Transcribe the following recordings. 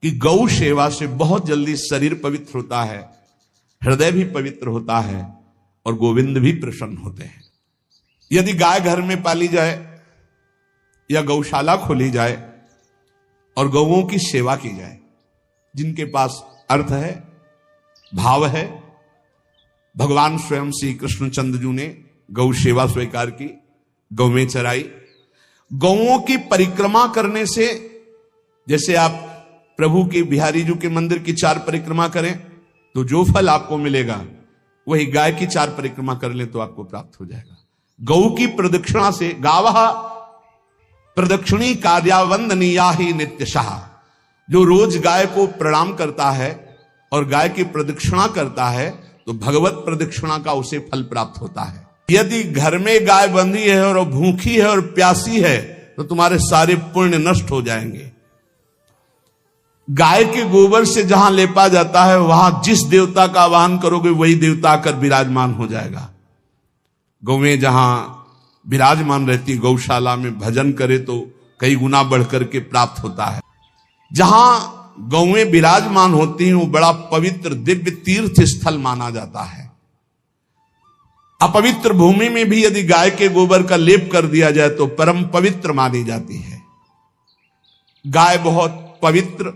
कि गौ सेवा से बहुत जल्दी शरीर पवित्र होता है, हृदय भी पवित्र होता है और गोविंद भी प्रसन्न होते हैं। यदि गाय घर में पाली जाए या गौशाला खोली जाए और गौओं की सेवा की जाए, जिनके पास अर्थ है, भाव है, भगवान स्वयं श्री कृष्णचंद्र जी ने गौ सेवा स्वीकार की, गौ में चराई। गौओं की परिक्रमा करने से, जैसे आप प्रभु के बिहारी जी के मंदिर की 4 परिक्रमा करें तो जो फल आपको मिलेगा वही गाय की 4 परिक्रमा कर ले तो आपको प्राप्त हो जाएगा। गौ की प्रदक्षिणा से, गावः प्रदक्षिणी कार्यावंदनीया ही नित्यशः, जो रोज गाय को प्रणाम करता है और गाय की प्रदक्षिणा करता है तो भगवत प्रदक्षिणा का उसे फल प्राप्त होता है। यदि घर में गाय बंधी है और भूखी है और प्यासी है तो तुम्हारे सारे पुण्य नष्ट हो जाएंगे। गाय के गोबर से जहां लेपा जाता है, वहां जिस देवता का आवाहन करोगे वही देवता आकर विराजमान हो जाएगा। गौएं जहां विराजमान रहती, गौशाला में भजन करे तो कई गुना बढ़कर के प्राप्त होता है। जहां गौएं विराजमान होती हैं वो बड़ा पवित्र दिव्य तीर्थ स्थल माना जाता है। अपवित्र भूमि में भी यदि गाय के गोबर का लेप कर दिया जाए तो परम पवित्र मानी जाती है। गाय बहुत पवित्र,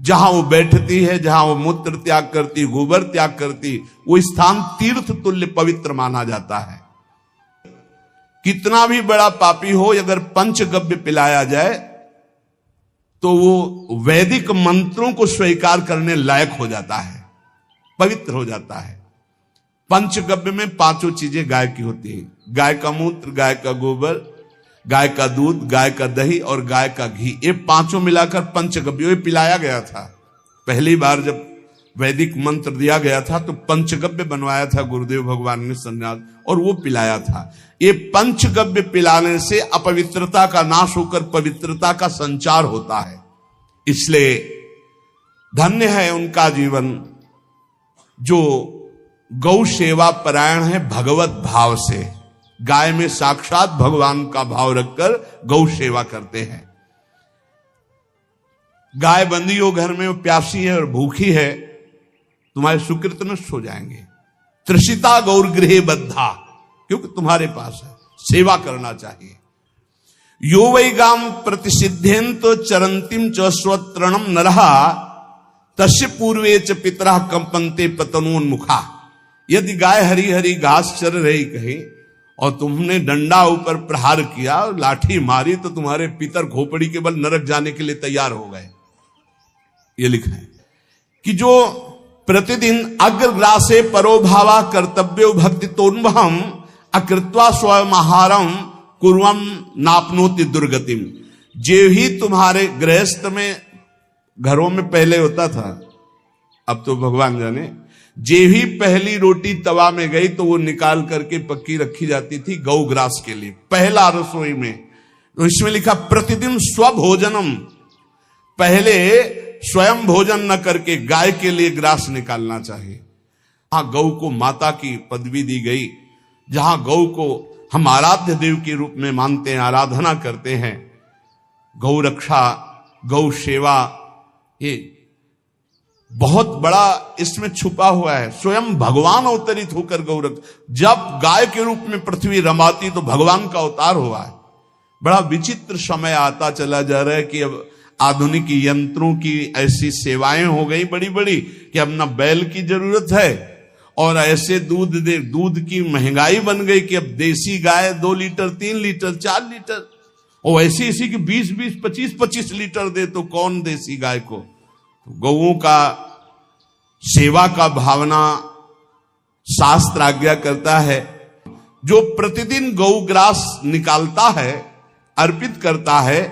जहां वो बैठती है, जहां वो मूत्र त्याग करती, गोबर त्याग करती, वो स्थान तीर्थ तुल्य पवित्र माना जाता है। कितना भी बड़ा पापी हो, अगर पंचगव्य पिलाया जाए तो वो वैदिक मंत्रों को स्वीकार करने लायक हो जाता है, पवित्र हो जाता है। पंचगव्य में 5 चीजें गाय की होती है: गाय का मूत्र, गाय का गोबर, गाय का दूध, गाय का दही और गाय का घी। ये 5 मिलाकर पंचगव्य पिलाया गया था। पहली बार जब वैदिक मंत्र दिया गया था तो पंचगव्य बनवाया था गुरुदेव भगवान ने संन्यास, और वो पिलाया था। ये पंचगव्य पिलाने से अपवित्रता का नाश होकर पवित्रता का संचार होता है। इसलिए धन्य है उनका जीवन जो गौ सेवा परायण है भगवत भाव से। गाय में साक्षात भगवान का भाव रखकर गौ सेवा करते हैं। गाय बंदी हो घर में, वो प्यासी है और भूखी है, तुम्हारे सुकृत नष्ट हो जाएंगे। तृषिता गौर गृहे बद्धा, क्योंकि तुम्हारे पास है, सेवा करना चाहिए। यो वै गाम प्रतिसिद्धेन्तो चरंतिम च स्वतरणम नरहा तस्य पूर्वे च पितरः कंपन्ते पतनोन्मुखा। यदि गाय हरी हरी घास चर रही कहीं और तुमने डंडा ऊपर प्रहार किया और लाठी मारी तो तुम्हारे पितर खोपड़ी के बल नरक जाने के लिए तैयार हो गए। ये लिखा है कि जो प्रतिदिन अग्रग्रासे परोभावा कर्तव्यो भक्ति तोन्वहम अकृत्वा स्वयं आहारम कुर्वम नापनोति दुर्गतिम। जे ही तुम्हारे गृहस्थ में, घरों में पहले होता था, अब तो भगवान जाने, जे ही पहली रोटी तवा में गई तो वो निकाल करके पक्की रखी जाती थी गौग्रास के लिए, पहला रसोई में। तो इसमें लिखा प्रतिदिन स्वभोजनम, पहले स्वयं भोजन न करके गाय के लिए ग्रास निकालना चाहिए। जहां गौ को माता की पदवी दी गई, जहां गौ को हम आराध्य देव के रूप में मानते हैं, आराधना करते हैं, गौ रक्षा, गौ सेवा, ये बहुत बड़ा इसमें छुपा हुआ है। स्वयं भगवान अवतरित होकर गौ जब गाय के रूप में पृथ्वी रमाती तो भगवान का अवतार हुआ है। बड़ा विचित्र समय आता चला जा रहा है कि अब आधुनिक यंत्रों की ऐसी सेवाएं हो गई बड़ी बड़ी कि अब न बैल की जरूरत है, और ऐसे दूध की महंगाई बन गई कि अब देसी गाय 2 लीटर 3 लीटर 4 लीटर, और ऐसी ऐसी कि 20-20 25-25 लीटर दे तो कौन देसी गाय को। तो गौओं का सेवा का भावना शास्त्र आज्ञा करता है। जो प्रतिदिन गौग्रास निकालता है, अर्पित करता है,